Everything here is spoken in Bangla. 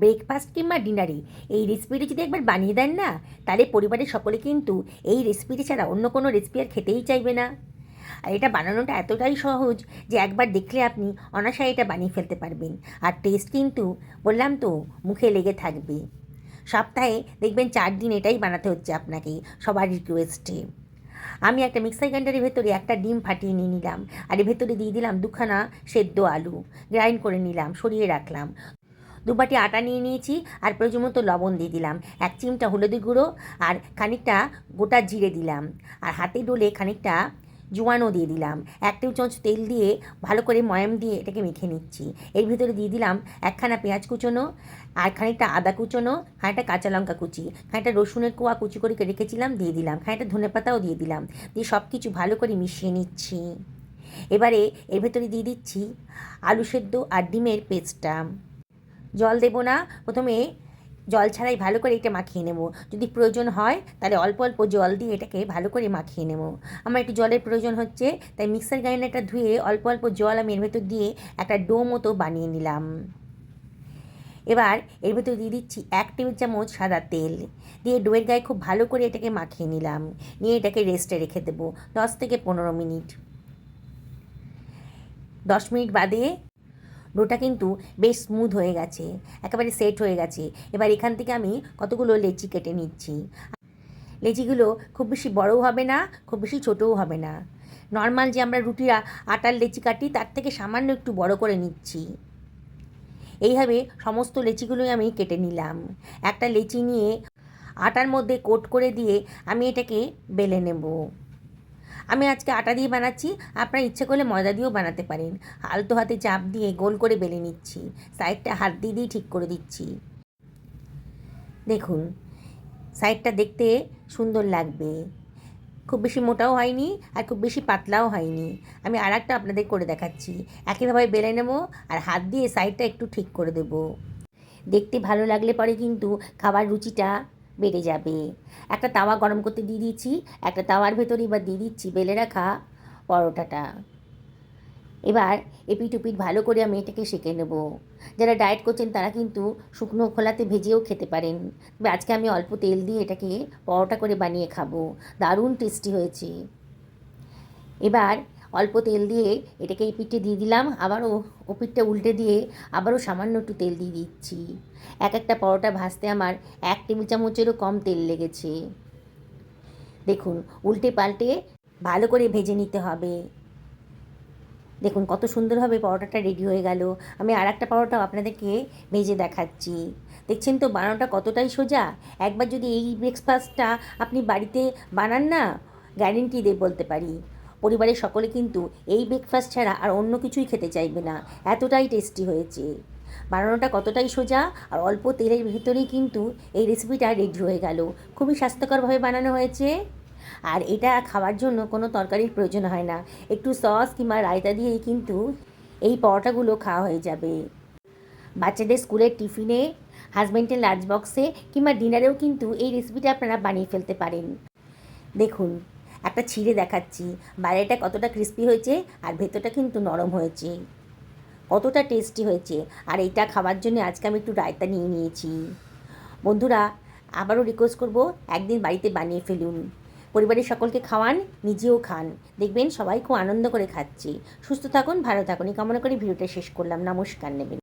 ব্রেকফাস্ট কিংবা ডিনারে এই রেসিপিটি যদি একবার বানিয়ে দেন না, তাহলে পরিবারের সকলে কিন্তু এই রেসিপিটি ছাড়া অন্য কোনো রেসিপি আর খেতেই চাইবে না। আর এটা বানানোটা এতটাই সহজ যে একবার দেখলে আপনি অনায়াসে এটা বানিয়ে ফেলতে পারবেন। আর টেস্ট কিন্তু বললাম তো মুখে লেগে থাকবে। সপ্তাহে দেখবেন 4 দিন এটাই বানাতে হচ্ছে আপনাকে সবার রিকোয়েস্টে। আমি একটা মিক্সার গ্রাইন্ডারের ভেতরে একটা ডিম ফাটিয়ে নিয়ে নিলাম, আর এর ভেতরে দিয়ে দিলাম 2খানা সেদ্ধ আলু, গ্রাইন্ড করে নিলাম, সরিয়ে রাখলাম। 2 বাটি আটা নিয়ে নিয়েছি, আর প্রয়োজন মতো লবণ দিয়ে দিলাম, 1 চিমটা হলুদের গুঁড়ো, আর খানিকটা গোটা জিরে দিলাম, আর হাতে ডলে খানিকটা জোয়ানও দিয়ে দিলাম। 1 টেবিল চামচ তেল দিয়ে ভালো করে ময়াম দিয়ে এটাকে মেখে নিচ্ছি। এর ভিতরে দিয়ে দিলাম 1খানা পেঁয়াজ কুচোনো, আর খানিকটা আদা কুচোনো, খানিকটা কাঁচা লঙ্কা কুচি, খানিকটা রসুনের কোয়া কুচি করে রেখেছিলাম দিয়ে দিলাম, খানিকটা ধনেপাতাও দিয়ে দিলাম। দিয়ে সব কিছু ভালো করে মিশিয়ে নিচ্ছি। এবারে এর ভেতরে দিয়ে দিচ্ছি আলু সেদ্ধ আর ডিমের পেস্টটা। জল দেবো না, প্রথমে জল ছাড়াই ভালো করে এটা মাখিয়ে নেব। যদি প্রয়োজন হয় তাহলে অল্প অল্প জল দিয়ে এটাকে ভালো করে মাখিয়ে নেব। আমার একটু জলের প্রয়োজন হচ্ছে, তাই মিক্সার গ্রাইন্ডারটা ধুয়ে অল্প অল্প জল আমি এর ভেতর দিয়ে একটা ডো মতো বানিয়ে নিলাম। এবার এর ভেতর দিয়ে দিচ্ছি 1 টেবিল চামচ সাদা তেল, দিয়ে ডোয়ের গায়ে খুব ভালো করে এটাকে মাখিয়ে নিলাম। নিয়ে এটাকে রেস্টে রেখে দেবো 10 থেকে 15 মিনিট। 10 মিনিট বাদে ডোটা কিন্তু বেশ স্মুথ হয়ে গেছে, একেবারে সেট হয়ে গেছে। এবার এখান থেকে আমি কতগুলো লেচি কেটে নিচ্ছি। লেচিগুলো খুব বেশি বড়ও হবে না, খুব বেশি ছোটও হবে না। নর্মাল যে আমরা রুটির আটার লেচি কাটি তার থেকে সামান্য একটু বড় করে নিচ্ছি। এইভাবে সমস্ত লেচিগুলোই আমি কেটে নিলাম। একটা লেচি নিয়ে আটার মধ্যে কোট করে দিয়ে আমি এটাকে বেলে নেব। আমি আজকে আটা দিয়ে বানাচ্ছি, আপনারা ইচ্ছে করলে ময়দা দিয়েও বানাতে পারেন। আলতো হাতে চাপ দিয়ে গোল করে বেলে নিচ্ছি, সাইডটা হাত দিয়ে দিয়ে ঠিক করে দিচ্ছি। দেখুন সাইডটা দেখতে সুন্দর লাগবে, খুব বেশি মোটাও হয়নি আর খুব বেশি পাতলাও হয়নি। আমি আর একটা আপনাদের করে দেখাচ্ছি। একইভাবে বেলে নেব আর হাত দিয়ে সাইডটা একটু ঠিক করে দেব। দেখতে ভালো লাগলে পরে কিন্তু খাবার রুচিটা বেড়ে যাবে। একটা তাওয়া গরম করতে দিয়ে দিয়েছি, একটা তাওয়ার ভেতরে এবার দিয়ে দিচ্ছি বেলে রাখা পরোটাটা। এবার এপিঠ ওপিঠ ভালো করে আমি এটাকে সেঁকে নেব। যারা ডায়েট করছেন তারা কিন্তু শুকনো খোলাতে ভেজেও খেতে পারেন, তবে আজকে আমি অল্প তেল দিয়ে এটাকে পরোটা করে বানিয়ে খাবো। দারুণ টেস্টি হয়েছে। এবার অল্প তেল দিয়ে এটাকে এই পিঠে দিয়ে দিলাম, আবারও ও পিঠটা উল্টে দিয়ে আবারও সামান্য একটু তেল দিয়ে দিচ্ছি। একটা পরোটা ভাজতে আমার 1 টেবিল চামচেরও কম তেল লেগেছে। দেখুন উল্টে পাল্টে ভালো করে ভেজে নিতে হবে। দেখুন কত সুন্দরভাবে পরোটাটা রেডি হয়ে গেল। আমি আর একটা পরোটাও আপনাদেরকে ভেজে দেখাচ্ছি। দেখছেন তো বানানোটা কতটাই সোজা। একবার যদি এই ব্রেকফাস্টটা আপনি বাড়িতে বানান না, গ্যারেন্টি দিয়ে বলতে পারি পরিবারের সকলে কিন্তু এই ব্রেকফাস্ট ছাড়া আর অন্য কিছুই খেতে চাইবে না, এতটাই টেস্টি হয়েছে। বানানোটা কতটাই সোজা, আর অল্প তেলের ভেতরেই কিন্তু এই রেসিপিটা রেডি হয়ে গেল। খুবই স্বাস্থ্যকরভাবে বানানো হয়েছে। আর এটা খাওয়ার জন্য কোনো তরকারির প্রয়োজন হয় না, একটু সস কিংবা রায়তা দিয়েই কিন্তু এই পরোটাগুলো খাওয়া হয়ে যাবে। বাচ্চাদের স্কুলের টিফিনে, হাজব্যান্ডের লাঞ্চ বক্সে কিংবা ডিনারেও কিন্তু এই রেসিপিটা আপনারা বানিয়ে ফেলতে পারেন। দেখুন একটা ছিঁড়ে দেখাচ্ছি, বাইরেটা কতটা ক্রিস্পি হয়েছে আর ভেতরটা কিন্তু নরম হয়েছে, কতটা টেস্টি হয়েছে। আর এইটা খাওয়ার জন্য আজকে আমি একটু রায়তা নিয়ে নিয়েছি। বন্ধুরা আবারও রিকোয়েস্ট করব, একদিন বাড়িতে বানিয়ে ফেলুন, পরিবারের সকলকে খাওয়ান, নিজেও খান, দেখবেন সবাই খুব আনন্দ করে খাচ্ছে। সুস্থ থাকুন, ভালো থাকুন এই কামনা করে ভিডিওটা শেষ করলাম। নমস্কার নেবেন।